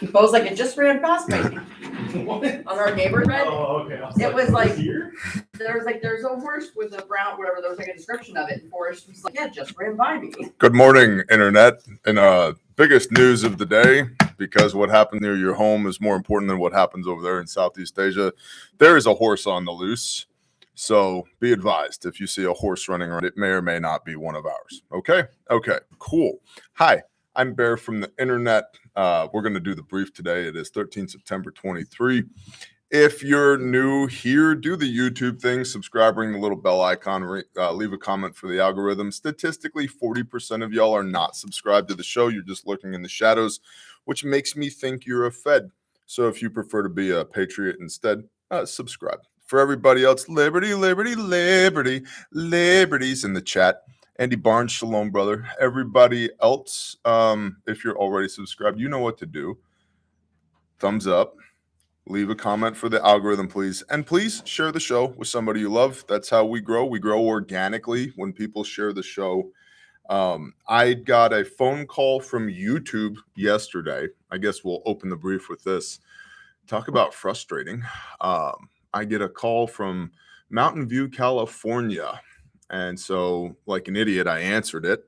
Bo's like, it just ran past me What? on our neighborhood. Oh, okay. It was like here. there's a horse with a brown whatever. There was like a description of it, and Forrest was like, yeah, it just ran by me. Good morning, Internet. And biggest news of the day, because what happened near your home is more important than what happens over there in Southeast Asia. There is a horse on the loose. So be advised, if you see a horse running around, it may or may not be one of ours. Okay? Okay, cool. Hi, I'm Bear from the Internet. We're going to do the brief today. It is 13 September 23. If you're new here, do the YouTube thing, subscribe, ring the little bell icon, leave a comment for the algorithm. Statistically, 40% of y'all are not subscribed to the show. You're just lurking in the shadows, which makes me think you're a Fed. So if you prefer to be a patriot instead, subscribe. For everybody else, liberty, liberty, liberty, liberties in the chat. Andy Barnes, shalom, brother. Everybody else, if you're already subscribed, you know what to do. Thumbs up. Leave a comment for the algorithm, please. And please share the show with somebody you love. That's how we grow. We grow organically when people share the show. I got a phone call from YouTube yesterday. I guess we'll open the brief with this. Talk about frustrating. I get a call from Mountain View, California. And so, like an idiot, I answered it.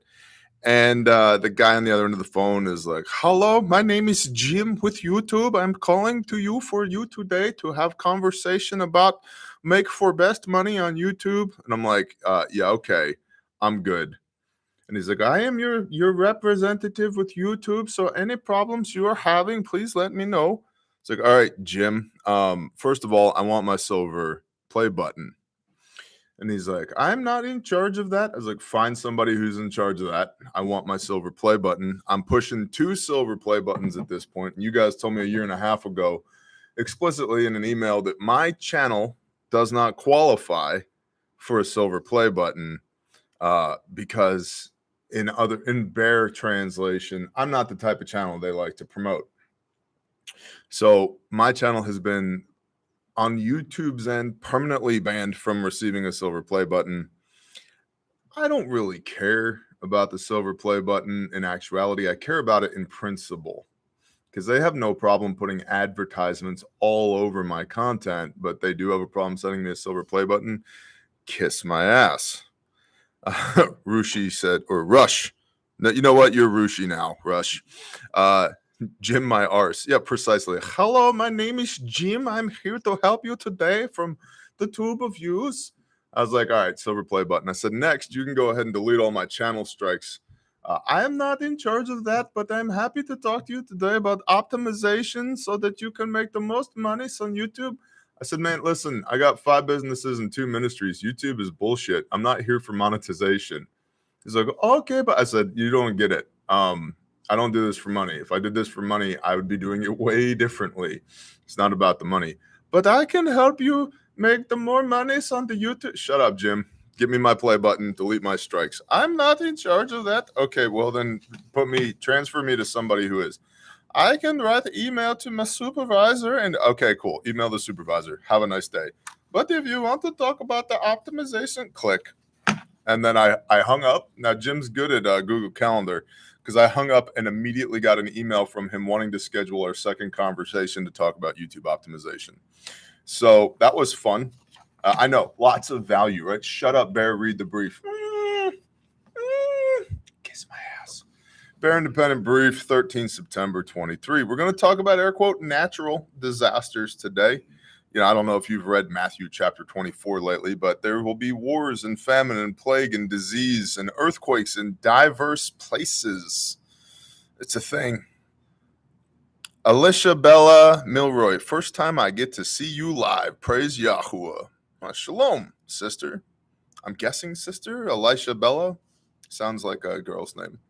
And the guy on the other end of the phone is like, hello, my name is Jim with YouTube. I'm calling to you for you today to have conversation about make for best money on YouTube. And I'm like, yeah, okay, I'm good. And he's like, I am your representative with YouTube. So any problems you are having, please let me know. It's like, all right, Jim, first of all, I want my silver play button. And he's like, I'm not in charge of that. I was like, find somebody who's in charge of that. I want my silver play button. I'm pushing 2 silver play buttons at this point. And you guys told me a year and a half ago explicitly in an email that my channel does not qualify for a silver play button because in Bear translation, I'm not the type of channel they like to promote. So my channel has been on YouTube's end permanently banned from receiving a silver play button. I don't really care about the silver play button in actuality. I care about it in principle because they have no problem putting advertisements all over my content, but they do have a problem sending me a silver play button. Kiss my ass. Rushi said, or Rush. No, you know what? You're Rushi now, Rush. Jim, my arse. Yeah, precisely. Hello, my name is Jim. I'm here to help you today from the tube of views. I was like, all right, silver play button. I said, next, you can go ahead and delete all my channel strikes. I am not in charge of that, but I'm happy to talk to you today about optimization so that you can make the most money on YouTube. I said, man, listen, I got 5 businesses and 2 ministries. YouTube is bullshit. I'm not here for monetization. He's like, okay, but I said, you don't get it. I don't do this for money. If I did this for money, I would be doing it way differently. It's not about the money. But I can help you make the more money on the YouTube. Shut up, Jim. Give me my play button. Delete my strikes. I'm not in charge of that. Okay, well then transfer me to somebody who is. I can write an email to my supervisor and okay, cool. Email the supervisor. Have a nice day. But if you want to talk about the optimization, click. And then I hung up. Now, Jim's good at Google Calendar because I hung up and immediately got an email from him wanting to schedule our second conversation to talk about YouTube optimization. So that was fun. I know, lots of value, right? Shut up, Bear, read the brief. Kiss my ass. Bear Independent Brief, 13 September 23. We're going to talk about, air quote, natural disasters today. You know, I don't know if you've read Matthew chapter 24 lately, but there will be wars and famine and plague and disease and earthquakes in diverse places. It's a thing. Alicia Bella Milroy, first time I get to see you live. Praise Yahuwah. Shalom, sister. I'm guessing sister, Elisha Bella. Sounds like a girl's name.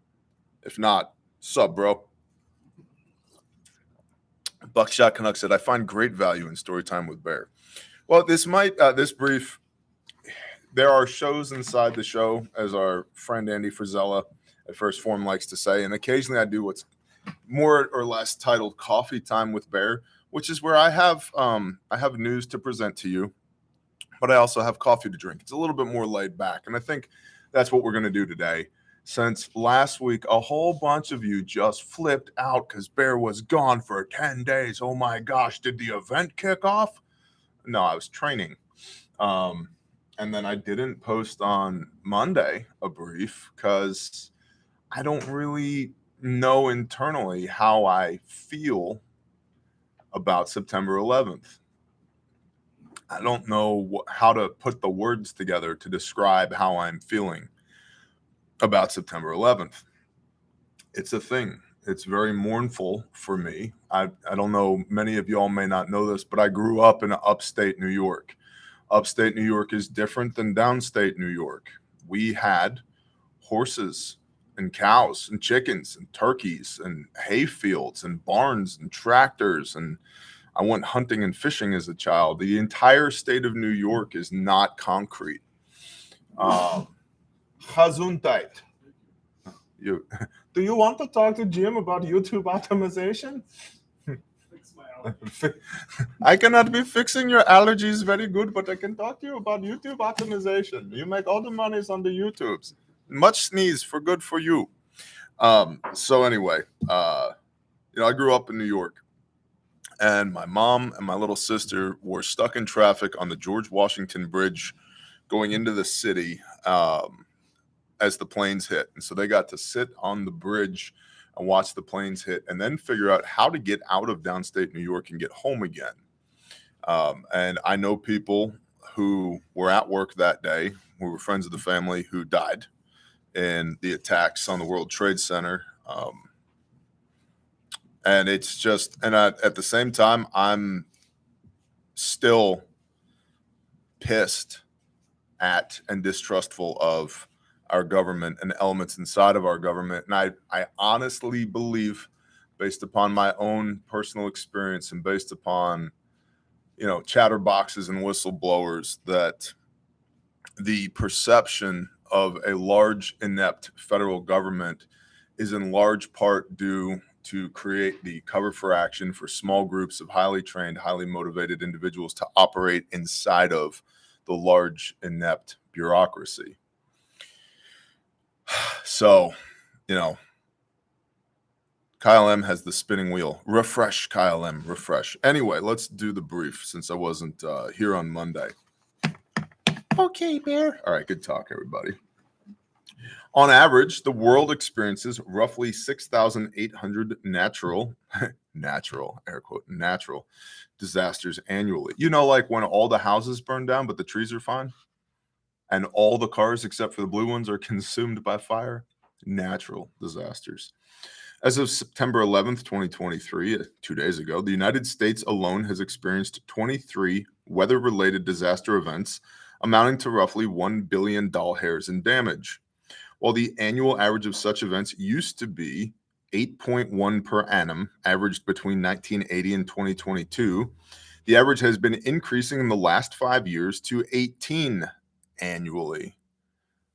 If not, sub, bro. Buckshot Canuck said, I find great value in story time with Bear. Well, this brief, there are shows inside the show, as our friend Andy Frizella at First Form likes to say, and occasionally I do what's more or less titled Coffee Time with Bear, which is where I have news to present to you, but I also have coffee to drink. It's a little bit more laid back, and I think that's what we're going to do today. Since last week, a whole bunch of you just flipped out because Bear was gone for 10 days. Oh my gosh, did the event kick off? No, I was training. And then I didn't post on Monday a brief because I don't really know internally how I feel about September 11th. I don't know how to put the words together to describe how I'm feeling about September 11th. It's a thing. It's very mournful for me. I don't know, many of y'all may not know this, but I grew up in upstate New York. Upstate New York is different than downstate New York. We had horses and cows and chickens and turkeys and hay fields and barns and tractors, and I went hunting and fishing as a child. The entire state of New York is not concrete. Gesundheit. Do you want to talk to Jim about YouTube optimization? I cannot be fixing your allergies very good, but I can talk to you about YouTube optimization. You make all the monies on the YouTubes. Much sneeze for good for you. So anyway, I grew up in New York, and my mom and my little sister were stuck in traffic on the George Washington Bridge going into the city as the planes hit. And so they got to sit on the bridge and watch the planes hit and then figure out how to get out of downstate New York and get home again. And I know people who were at work that day, who were friends of the family, who died in the attacks on the World Trade Center. And it's just, and at the same time, I'm still pissed at and distrustful of our government and elements inside of our government. And I honestly believe, based upon my own personal experience and based upon, chatterboxes and whistleblowers, that the perception of a large, inept federal government is in large part due to create the cover for action for small groups of highly trained, highly motivated individuals to operate inside of the large, inept bureaucracy. So, Kyle M has the spinning wheel. Refresh, Kyle M, refresh. Anyway, let's do the brief since I wasn't here on Monday. Okay, Bear. All right, good talk, everybody. On average, the world experiences roughly 6,800 natural, air quote, natural disasters annually. Like when all the houses burn down, but the trees are fine, and all the cars except for the blue ones are consumed by fire. Natural disasters. As of September 11th, 2023, 2 days ago, the United States alone has experienced 23 weather-related disaster events amounting to roughly $1 billion in damage. While the annual average of such events used to be 8.1 per annum, averaged between 1980 and 2022, the average has been increasing in the last 5 years to 18 annually.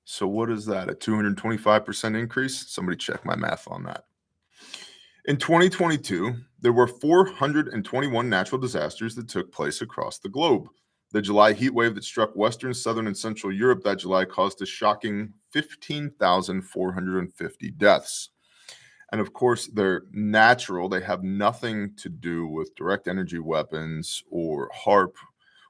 So what is that, a 225% increase? Somebody check my math on that. In 2022, there were 421 natural disasters that took place across the globe. The July heat wave that struck Western, Southern, and Central Europe that July caused a shocking 15,450 deaths. And of course, they're natural. They have nothing to do with direct energy weapons or HARP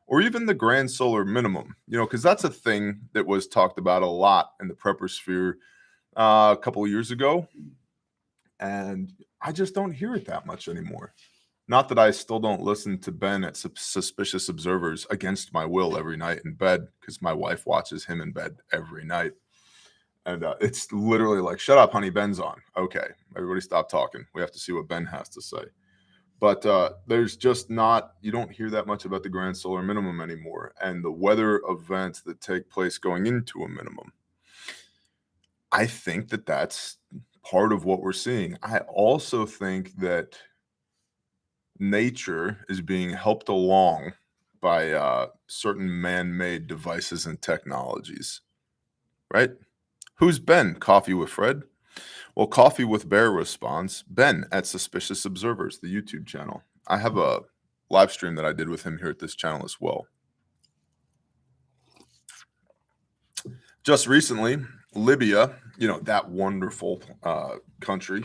or even the grand solar minimum, because that's a thing that was talked about a lot in the prepper sphere a couple of years ago. And I just don't hear it that much anymore. Not that I still don't listen to Ben at Suspicious Observers against my will every night in bed, because my wife watches him in bed every night. And it's literally like, shut up, honey, Ben's on. Okay, everybody stop talking. We have to see what Ben has to say. But there's just not, you don't hear that much about the grand solar minimum anymore and the weather events that take place going into a minimum. I think that that's part of what we're seeing. I also think that nature is being helped along by certain man-made devices and technologies, right? Who's Ben? Coffee with Fred? Well, Coffee with Bear responds, Ben at Suspicious Observers, the YouTube channel. I have a live stream that I did with him here at this channel as well. Just recently, Libya that wonderful country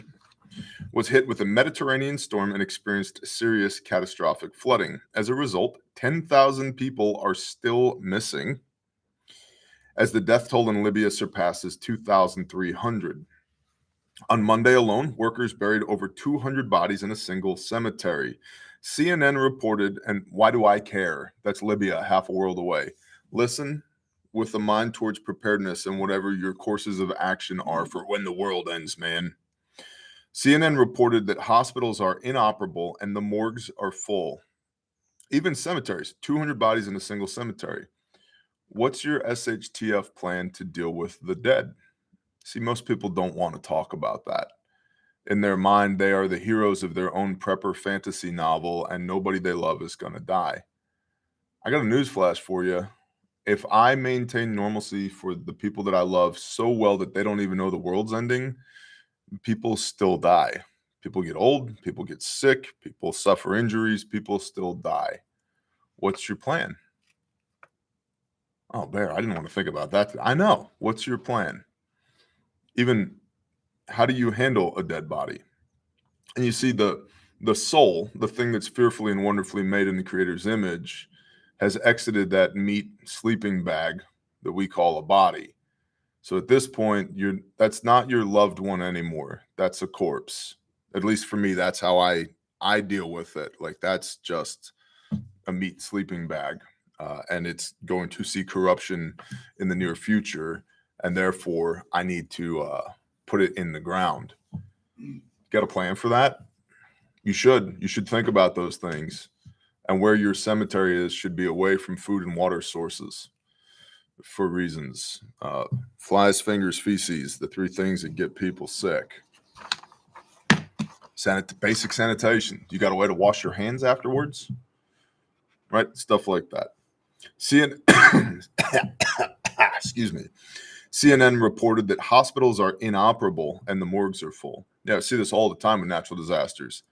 was hit with a Mediterranean storm and experienced serious catastrophic flooding. As a result, 10,000 people are still missing, as the death toll in Libya surpasses 2,300. On Monday alone, workers buried over 200 bodies in a single cemetery. CNN reported, and why do I care? That's Libya, half a world away. Listen with a mind towards preparedness and whatever your courses of action are for when the world ends, man. CNN reported that hospitals are inoperable and the morgues are full. Even cemeteries, 200 bodies in a single cemetery. What's your SHTF plan to deal with the dead? See, most people don't want to talk about that. In their mind, they are the heroes of their own prepper fantasy novel, and nobody they love is going to die. I got a newsflash for you. If I maintain normalcy for the people that I love so well that they don't even know the world's ending, people still die. People get old, people get sick, people suffer injuries, people still die. What's your plan? Oh, Bear, I didn't want to think about that. I know. What's your plan? Even how do you handle a dead body? And you see the soul, the thing that's fearfully and wonderfully made in the Creator's image, has exited that meat sleeping bag that we call a body. So at this point, that's not your loved one anymore. That's a corpse. At least for me, that's how I deal with it. Like, that's just a meat sleeping bag, and it's going to see corruption in the near future, and therefore I need to put it in the ground. Got a plan for that? You should think about those things, and where your cemetery is should be away from food and water sources for reasons. Flies, fingers, feces, the three things that get people sick. Basic sanitation. You got a way to wash your hands afterwards? Right? Stuff like that. Excuse me. CNN reported that hospitals are inoperable and the morgues are full. Yeah, I see this all the time with natural disasters.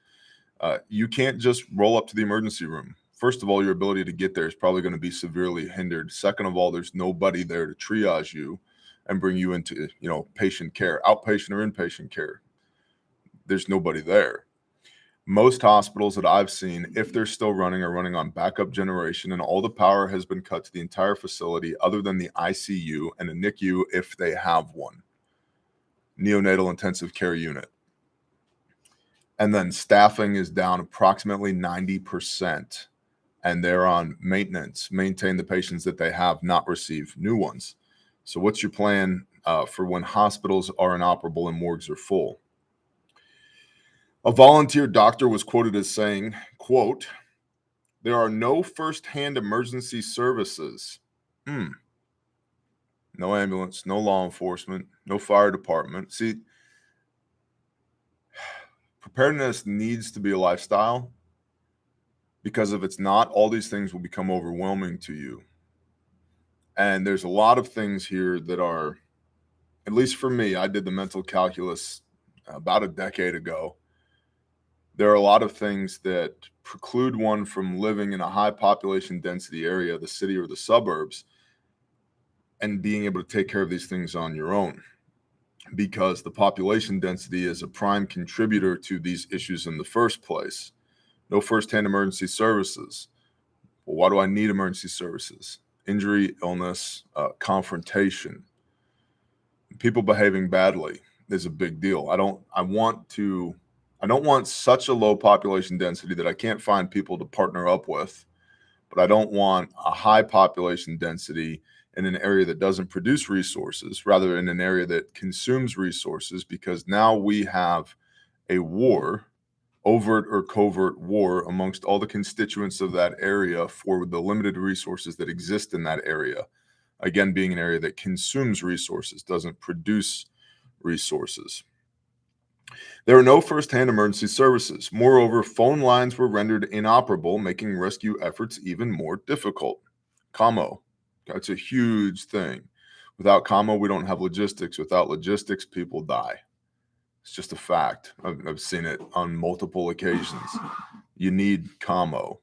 You can't just roll up to the emergency room. First of all, your ability to get there is probably going to be severely hindered. Second of all, there's nobody there to triage you and bring you into, patient care, outpatient or inpatient care. There's nobody there. Most hospitals that I've seen, if they're still running, are running on backup generation, and all the power has been cut to the entire facility other than the ICU and a NICU if they have one, neonatal intensive care unit. And then staffing is down approximately 90%, and they're on maintenance, maintain the patients that they have, not receive new ones. So what's your plan for when hospitals are inoperable and morgues are full? A volunteer doctor was quoted as saying, quote, "There are no first-hand emergency services. No ambulance, no law enforcement, no fire department." See, preparedness needs to be a lifestyle, because if it's not, all these things will become overwhelming to you. And there's a lot of things here that are, at least for me, I did the mental calculus about a decade ago. There are a lot of things that preclude one from living in a high population density area, the city or the suburbs, and being able to take care of these things on your own, because the population density is a prime contributor to these issues in the first place. No first-hand emergency services. Well, why do I need emergency services? Injury, illness, confrontation. People behaving badly is a big deal. I don't want such a low population density that I can't find people to partner up with, but I don't want a high population density in an area that doesn't produce resources, rather in an area that consumes resources, because now we have a war, overt or covert war, amongst all the constituents of that area for the limited resources that exist in that area. Again, being an area that consumes resources, doesn't produce resources. There are no first-hand emergency services. Moreover, phone lines were rendered inoperable, making rescue efforts even more difficult. COMO, that's a huge thing. Without COMO, we don't have logistics. Without logistics, people die. It's just a fact. I've seen it on multiple occasions. You need COMO.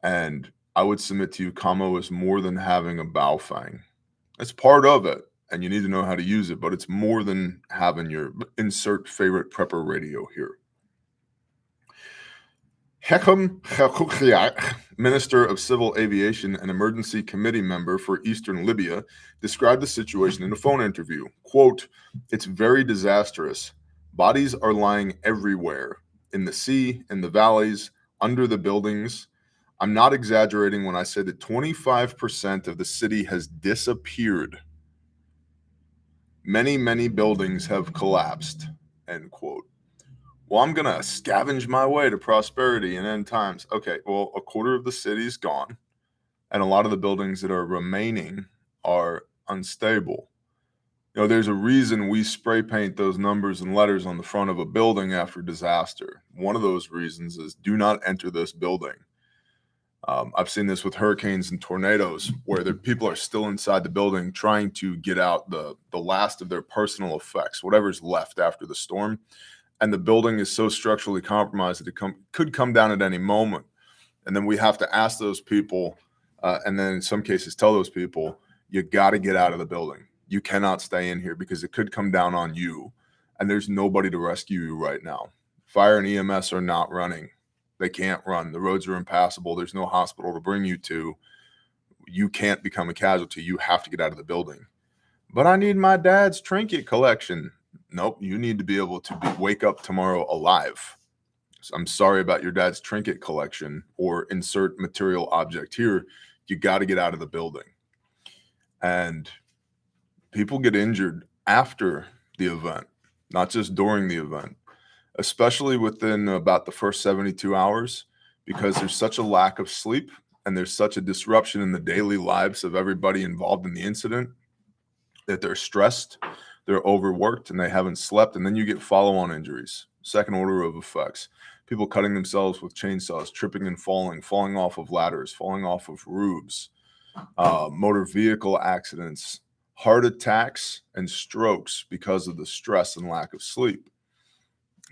And I would submit to you, COMO is more than having a Baofeng. It's part of it. and you need to know how to use it, but it's more than having your insert favorite prepper radio here. PACOM, Minister of Civil Aviation and Emergency Committee member for Eastern Libya, described the situation in a phone interview. Quote, "It's very disastrous. Bodies are lying everywhere, in the sea, in the valleys, under the buildings. I'm not exaggerating when I say that 25% of the city has disappeared. Many, many buildings have collapsed," end quote. Well, I'm going to scavenge my way to prosperity in end times. Okay, well, a quarter of the city's gone, and a lot of the buildings that are remaining are unstable. You know, there's a reason we spray paint those numbers and letters on the front of a building after disaster. One of those reasons is do not enter this building. I've seen this with hurricanes and tornadoes where the people are still inside the building trying to get out the last of their personal effects, whatever's left after the storm. And the building is so structurally compromised that it could come down at any moment. And then we have to ask those people, and then in some cases tell those people, you got to get out of the building. You cannot stay in here because it could come down on you. And there's nobody to rescue you right now. Fire and EMS are not running. They can't run. The roads are impassable. There's no hospital to bring you to. You can't become a casualty. You have to get out of the building. But I need my dad's trinket collection. Nope, you need to be able to wake up tomorrow alive. So I'm sorry about your dad's trinket collection or insert material object here. You got to get out of the building. And people get injured after the event, not just during the event, especially within about the first 72 hours, because there's such a lack of sleep and there's such a disruption in the daily lives of everybody involved in the incident that they're stressed, they're overworked, and they haven't slept. And then you get follow-on injuries, second order of effects. People cutting themselves with chainsaws, tripping and falling off of ladders, falling off of roofs, motor vehicle accidents, heart attacks, and strokes because of the stress and lack of sleep.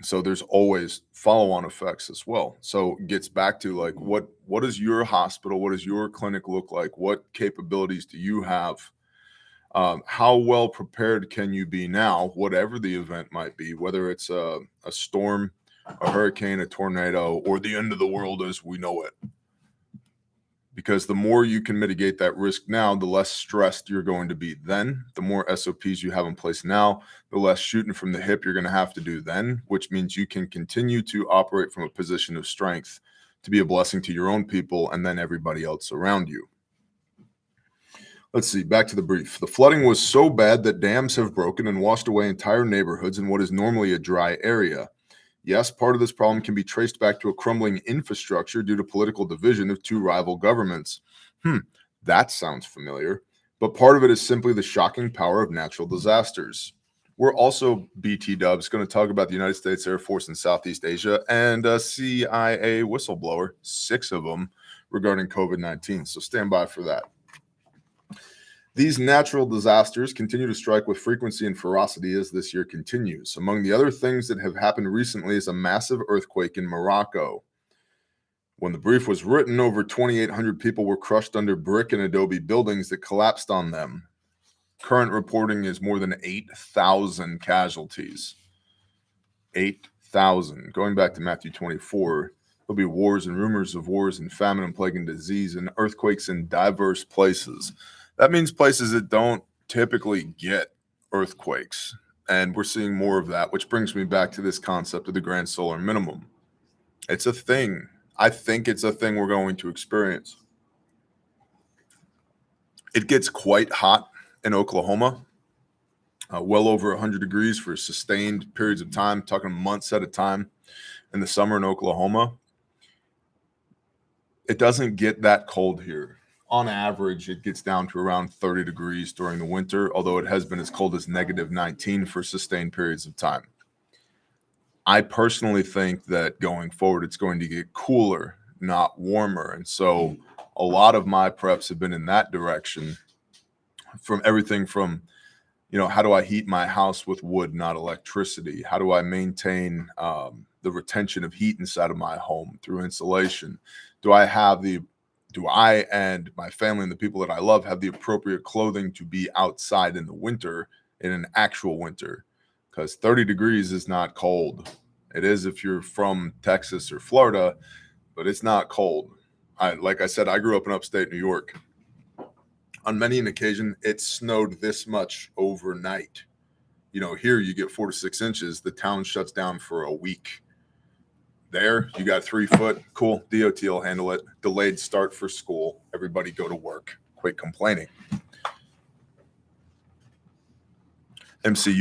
So there's always follow-on effects as well. So it gets back to like, what does your hospital, what does your clinic look like? What capabilities do you have? How well prepared can you be now, whatever the event might be, whether it's a storm, a hurricane, a tornado, or the end of the world as we know it? Because the more you can mitigate that risk now, the less stressed you're going to be then. The more SOPs you have in place now, the less shooting from the hip you're going to have to do then, which means you can continue to operate from a position of strength to be a blessing to your own people and then everybody else around you. Let's see, back to the brief. The flooding was so bad that dams have broken and washed away entire neighborhoods in what is normally a dry area. Yes, part of this problem can be traced back to a crumbling infrastructure due to political division of two rival governments. That sounds familiar. But part of it is simply the shocking power of natural disasters. We're also, BT Dubs, going to talk about the United States Air Force in Southeast Asia and a CIA whistleblower, 6 of them, regarding COVID-19. So stand by for that. These natural disasters continue to strike with frequency and ferocity as this year continues. Among the other things that have happened recently is a massive earthquake in Morocco. When the brief was written, over 2,800 people were crushed under brick and adobe buildings that collapsed on them. Current reporting is more than 8,000 casualties. 8,000. Going back to Matthew 24, there'll be wars and rumors of wars and famine and plague and disease and earthquakes in diverse places. That means places that don't typically get earthquakes. And we're seeing more of that, which brings me back to this concept of the grand solar minimum. It's a thing. I think it's a thing we're going to experience. It gets quite hot in Oklahoma, well over 100 degrees for sustained periods of time, talking months at a time in the summer in Oklahoma. It doesn't get that cold here. On average, it gets down to around 30 degrees during the winter, although it has been as cold as -19 for sustained periods of time. I personally think that going forward, it's going to get cooler, not warmer. And so a lot of my preps have been in that direction, from everything from, how do I heat my house with wood, not electricity? How do I maintain the retention of heat inside of my home through insulation? Do do I and my family and the people that I love have the appropriate clothing to be outside in the winter, in an actual winter? Because 30 degrees is not cold. It is if you're from Texas or Florida, but it's not cold. Like I said, I grew up in upstate New York. On many an occasion, it snowed this much overnight. You know, here you get 4 to 6 inches. The town shuts down for a week. There, you got 3 foot. Cool. DOT will handle it. Delayed start for school. Everybody go to work. Quit complaining. MCU.